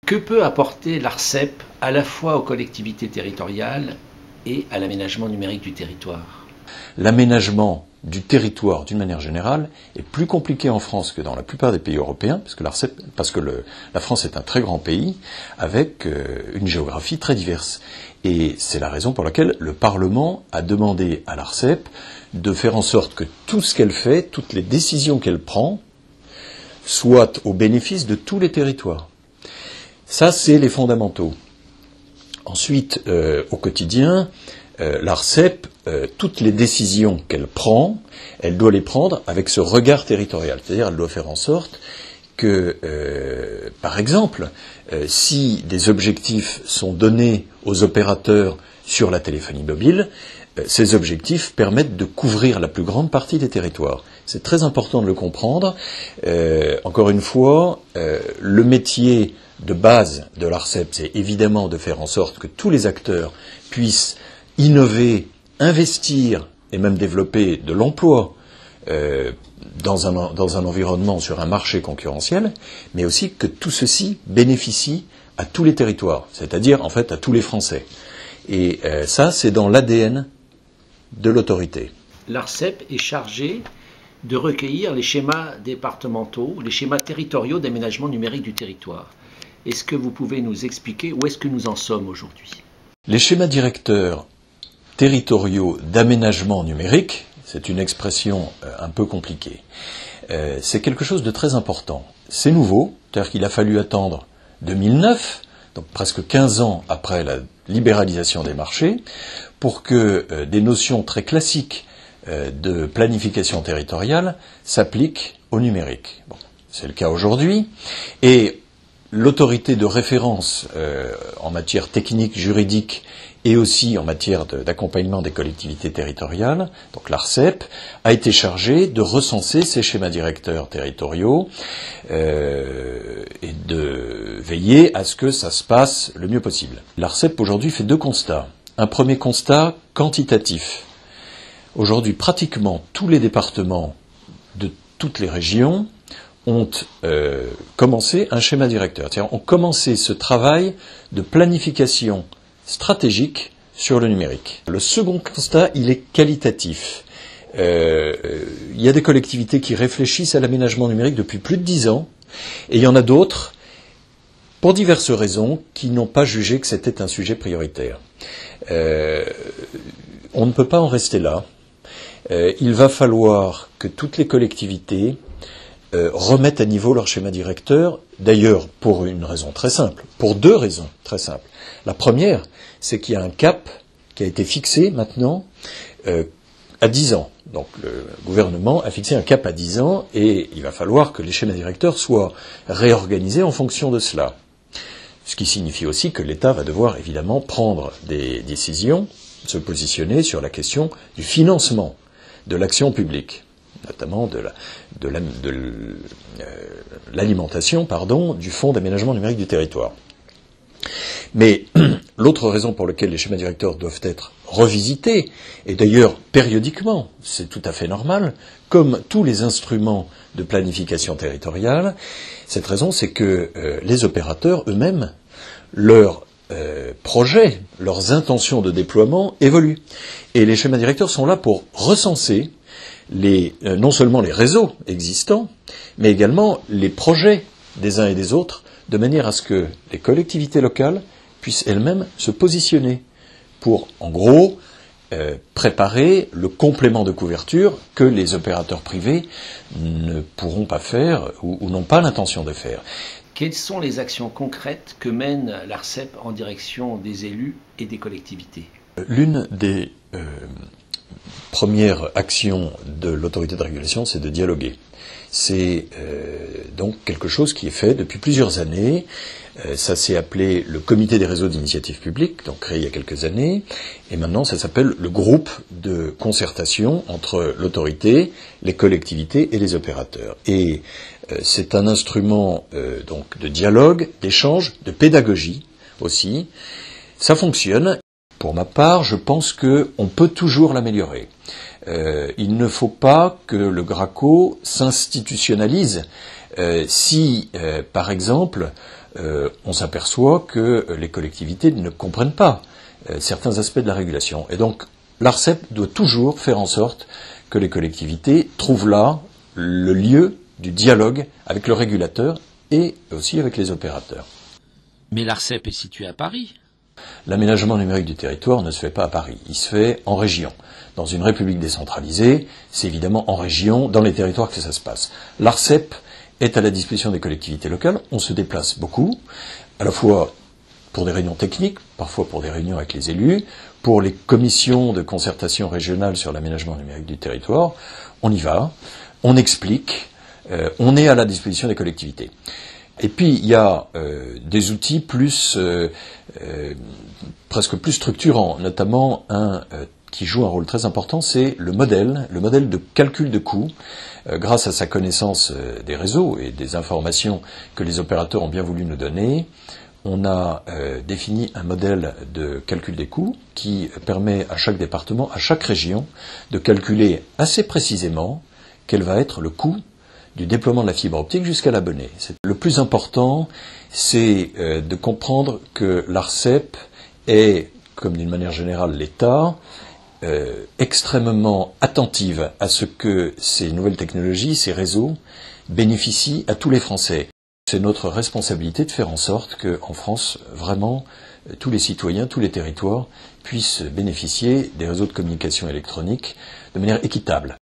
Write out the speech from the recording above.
Que peut apporter l'ARCEP à la fois aux collectivités territoriales et à l'aménagement numérique du territoire? L'aménagement du territoire, d'une manière générale, est plus compliqué en France que dans la plupart des pays européens, parce que la France est un très grand pays, avec une géographie très diverse. Et c'est la raison pour laquelle le Parlement a demandé à l'ARCEP de faire en sorte que tout ce qu'elle fait, toutes les décisions qu'elle prend, soient au bénéfice de tous les territoires. Ça, c'est les fondamentaux. Ensuite, au quotidien, l'ARCEP, toutes les décisions qu'elle prend, elle doit les prendre avec ce regard territorial. C'est-à-dire, elle doit faire en sorte que, par exemple, si des objectifs sont donnés aux opérateurs sur la téléphonie mobile, ces objectifs permettent de couvrir la plus grande partie des territoires. C'est très important de le comprendre. Encore une fois, le métier de base de l'ARCEP, c'est évidemment de faire en sorte que tous les acteurs puissent innover, investir et même développer de l'emploi dans un environnement sur un marché concurrentiel, mais aussi que tout ceci bénéficie à tous les territoires, c'est-à-dire en fait à tous les Français. Et ça, c'est dans l'ADN de l'autorité. L'ARCEP est chargée de recueillir les schémas départementaux, les schémas territoriaux d'aménagement numérique du territoire. Est-ce que vous pouvez nous expliquer où est-ce que nous en sommes aujourd'hui? Les schémas directeurs territoriaux d'aménagement numérique, c'est une expression un peu compliquée. C'est quelque chose de très important. C'est nouveau, c'est-à-dire qu'il a fallu attendre 2009, donc presque 15 ans après la libéralisation des marchés, pour que des notions très classiques de planification territoriale s'appliquent au numérique. Bon, c'est le cas aujourd'hui, et l'autorité de référence en matière technique, juridique et aussi en matière d'accompagnement des collectivités territoriales, donc l'ARCEP, a été chargée de recenser ces schémas directeurs territoriaux et de veiller à ce que ça se passe le mieux possible. L'ARCEP aujourd'hui fait deux constats. Un premier constat quantitatif. Aujourd'hui, pratiquement tous les départements de toutes les régions ont commencé un schéma directeur, c'est-à-dire ont commencé ce travail de planification stratégique sur le numérique. Le second constat, il est qualitatif. Il y a des collectivités qui réfléchissent à l'aménagement numérique depuis plus de 10 ans, et il y en a d'autres, pour diverses raisons, qui n'ont pas jugé que c'était un sujet prioritaire. On ne peut pas en rester là. Il va falloir que toutes les collectivités remettent à niveau leur schéma directeur, d'ailleurs pour une raison très simple, pour deux raisons très simples. La première, c'est qu'il y a un cap qui a été fixé maintenant à 10 ans. Donc le gouvernement a fixé un cap à 10 ans et il va falloir que les schémas directeurs soient réorganisés en fonction de cela. Ce qui signifie aussi que l'État va devoir évidemment prendre des décisions, se positionner sur la question du financement de l'action publique, notamment de l'alimentation du Fonds d'aménagement numérique du territoire. Mais l'autre raison pour laquelle les schémas directeurs doivent être revisités, et d'ailleurs périodiquement, c'est tout à fait normal, comme tous les instruments de planification territoriale, cette raison c'est que les opérateurs eux-mêmes, leurs projets, leurs intentions de déploiement évoluent. Et les schémas directeurs sont là pour recenser non seulement les réseaux existants, mais également les projets des uns et des autres, de manière à ce que les collectivités locales puissent elles-mêmes se positionner pour, en gros, préparer le complément de couverture que les opérateurs privés ne pourront pas faire ou n'ont pas l'intention de faire. Quelles sont les actions concrètes que mène l'ARCEP en direction des élus et des collectivités? L'une des premières actions de l'autorité de régulation, c'est de dialoguer. C'est donc quelque chose qui est fait depuis plusieurs années. Ça s'est appelé le comité des réseaux d'initiative publique, donc créé il y a quelques années, et maintenant ça s'appelle le groupe de concertation entre l'autorité, les collectivités et les opérateurs. Et c'est un instrument donc de dialogue, d'échange, de pédagogie aussi. Ça fonctionne. Pour ma part, je pense qu'on peut toujours l'améliorer. Il ne faut pas que le GRACO s'institutionnalise si, par exemple, on s'aperçoit que les collectivités ne comprennent pas certains aspects de la régulation. Et donc, l'ARCEP doit toujours faire en sorte que les collectivités trouvent là le lieu du dialogue avec le régulateur et aussi avec les opérateurs. Mais l'ARCEP est située à Paris. L'aménagement numérique du territoire ne se fait pas à Paris, il se fait en région. Dans une république décentralisée, c'est évidemment en région, dans les territoires que ça se passe. L'ARCEP est à la disposition des collectivités locales, on se déplace beaucoup, à la fois pour des réunions techniques, parfois pour des réunions avec les élus, pour les commissions de concertation régionale sur l'aménagement numérique du territoire, on y va, on explique, on est à la disposition des collectivités. Et puis il y a des outils presque plus structurants, notamment un qui joue un rôle très important, c'est le modèle de calcul de coûts. Grâce à sa connaissance des réseaux et des informations que les opérateurs ont bien voulu nous donner, on a défini un modèle de calcul des coûts qui permet à chaque département, à chaque région, de calculer assez précisément quel va être le coût du déploiement de la fibre optique jusqu'à l'abonné. Le plus important, c'est de comprendre que l'ARCEP est, comme d'une manière générale l'État, extrêmement attentive à ce que ces nouvelles technologies, ces réseaux, bénéficient à tous les Français. C'est notre responsabilité de faire en sorte qu'en France, vraiment, tous les citoyens, tous les territoires puissent bénéficier des réseaux de communication électronique de manière équitable.